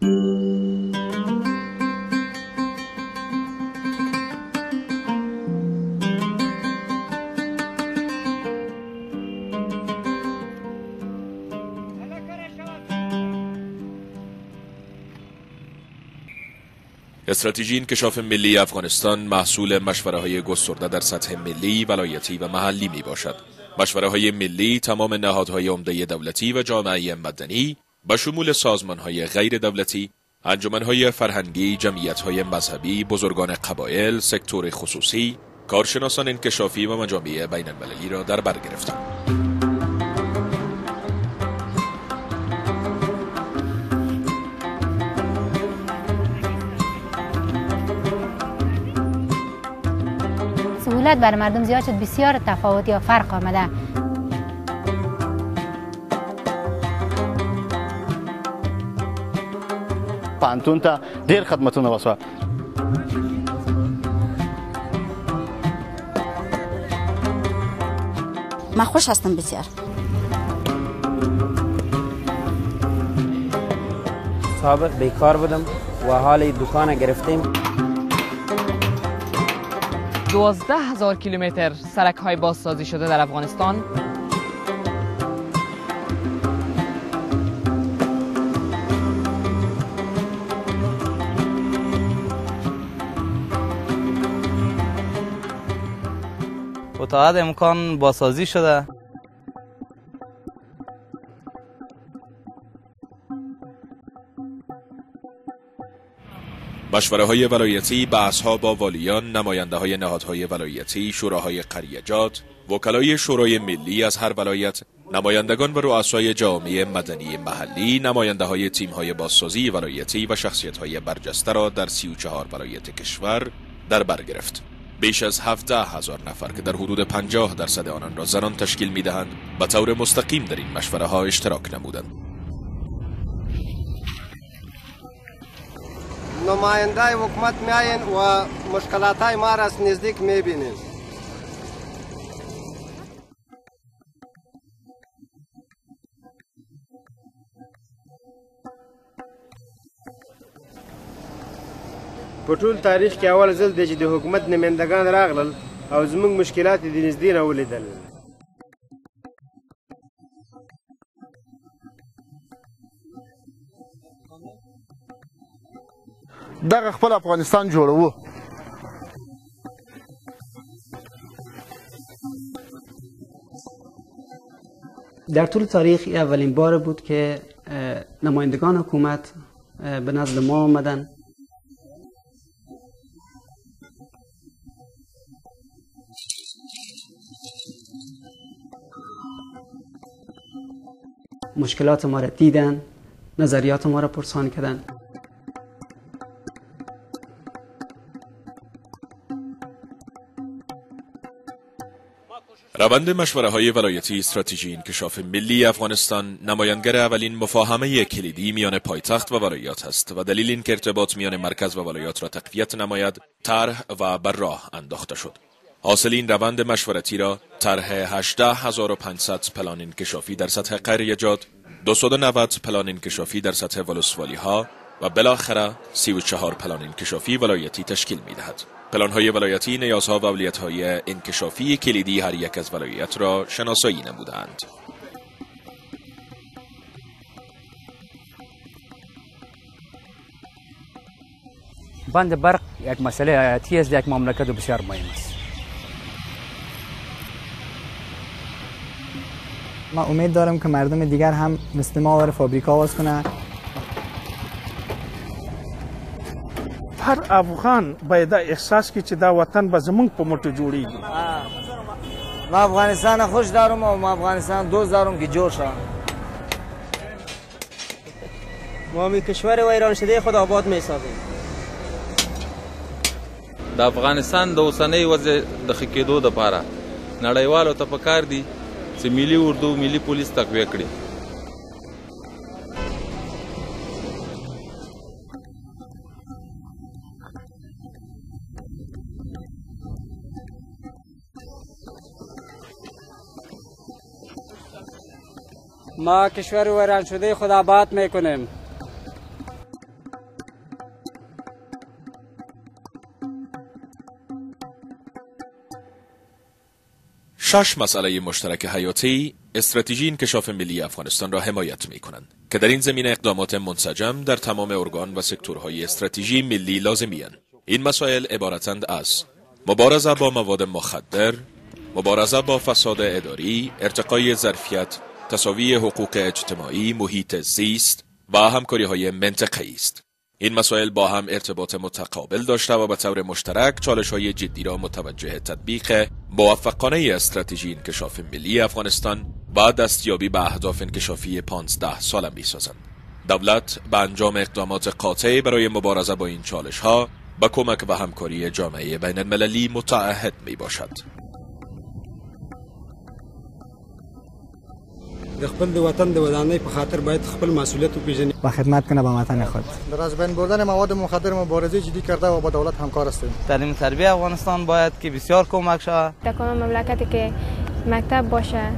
استراتژی انکشاف ملی افغانستان محصول مشوره‌های گسترده در سطح ملی، ولایتی و محلی می باشد. مشوره‌های ملی تمام نهادهای عمده دولتی و جامعه مدنی به شمول سازمان‌های غیر دولتی، انجمن‌های فرهنگی، جمعیت‌های مذهبی، بزرگان قبایل، سکتور خصوصی، کارشناسان انکشافی و مجامع بین‌المللی را در بر گرفتند. سهولت برای مردم زیاد شد، بسیار تفاوت یا فرق آمده. پانتون ته ډیر خدمتونه وسوه. من خوش هستم بسیار. سابق بیکار بودم و حال دکان گرفتیم. 12,000 کیلومتر سرک‌های بازسازی شده در افغانستان. تا حد امکان بازسازی شده. مشوره‌های ولایتی، بحث‌ها با والیان، نماینده‌های نهادهای ولایتی، شوراهای قریه‌جات، وکلای شورای ملی از هر ولایت، نمایندگان و رؤسای جامعه مدنی محلی، نماینده‌های تیم‌های بازسازی ولایتی و شخصیت‌های برجسته را در 34 ولایت کشور در بر گرفت. بیش از 17,000 نفر که در حدود 50% آنان را زنان تشکیل می‌دهند، به طور مستقیم در این مشوره‌ها اشتراک نمودند. نماینده حکومت میاین و مشکلاتای ما را از نزدیک میبینین. په ټول تاریخ کې اول ځل دی چې د حکومت نمایندگان راغلل او زموږ مشکلات د نږدې نه ولیدل. دغه خپل افغانستان جوړوو. در طول تاریخ اولین بار بود که نمایندگان حکومت به نزد ما آمدن. مشکلات ما را دیدن، نظریات ما را پرسان کردن. روند مشوره‌های ولایتی استراتژی انکشاف ملی افغانستان نمایانگر اولین مفاهمه کلیدی میان پایتخت و ولایات است و دلیل این که ارتباط میان مرکز و ولایات را تقویت نماید، طرح و بر راه انداخته شد. حاصل این روند مشورتی را طرح 18,500 پلان انکشافی در سطح قریه‌جات، 290 پلان انکشافی در سطح ولسوالی‌ها و بالاخره 34 پلان انکشافی ولایتی تشکیل می‌دهد. پلان‌های ولایتی نیازها و اولویت‌های انکشافی کلیدی هر یک از ولایت را شناسایی نمودند. بند برق یک مسئله حیاتی است، یک مملکت بسیار مهم است. ما امید دارم که مردم دیگر هم مثل ما وارد فابریکا آواز کنه. هر افغان باید احساس کی چې دا وطن به زمونږ په مټو جوړیږي. ما افغانستان خوش دارم و ما افغانستان دوست دارم که جور شه. ما می کشور ویران شده خود آباد می سازیم. د افغانستان د اوسنۍ وضع د ښه کېدو دپاره نړیوالو ته پکار دي چې ملي اردو ملي پولیس تقویه کړي. ما کشور ویران شده خود آباد میکنیم. 6 مسئله مشترک حیاتی استراتژی انکشاف ملی افغانستان را حمایت می‌کنند که در این زمینه اقدامات منسجم در تمام ارگان و سکتورهای استراتژی ملی لازمی‌اند. این مسائل عبارتند از مبارزه با مواد مخدر، مبارزه با فساد اداری، ارتقای ظرفیت، تساوی حقوق اجتماعی، محیط زیست و همکاری‌های منطقه‌ای است. این مسائل با هم ارتباط متقابل داشته و به طور مشترک چالش‌های جدی را متوجه تطبیق موفقانه استراتژی انکشاف ملی افغانستان و دستیابی به اهداف انکشافی 15 ساله می‌سازند. دولت به انجام اقدامات قاطع برای مبارزه با این چالش‌ها با کمک و همکاری جامعه بین‌المللی متعهد میباشد. د خپل وطن د ودانۍ په خاطر باید خپل مسئولیت وپیژني و خدمت کنه به وطن خود. در از بین بردن مواد مخدر مبارزه جدی کرده و با دولت همکار هستیم. تعلیم تربیه افغانستان باید که بسیار کمک شود. در کدام مملکتی که مکتب باشه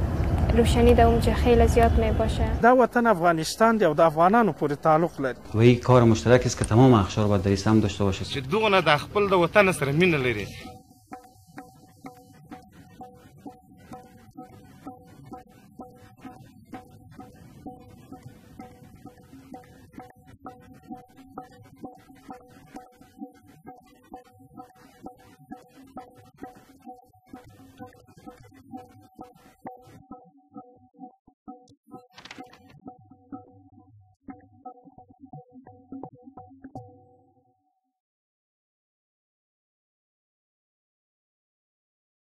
روشنی در اونجا خیلی زیاد می باشه. دا وطن افغانستان دی او د افغانانو پورې تعلق لري. و این کار مشترک است که تمام اقشار باید در این سهم داشته باشند. چې دغه د خپل د وطن سره مینه لري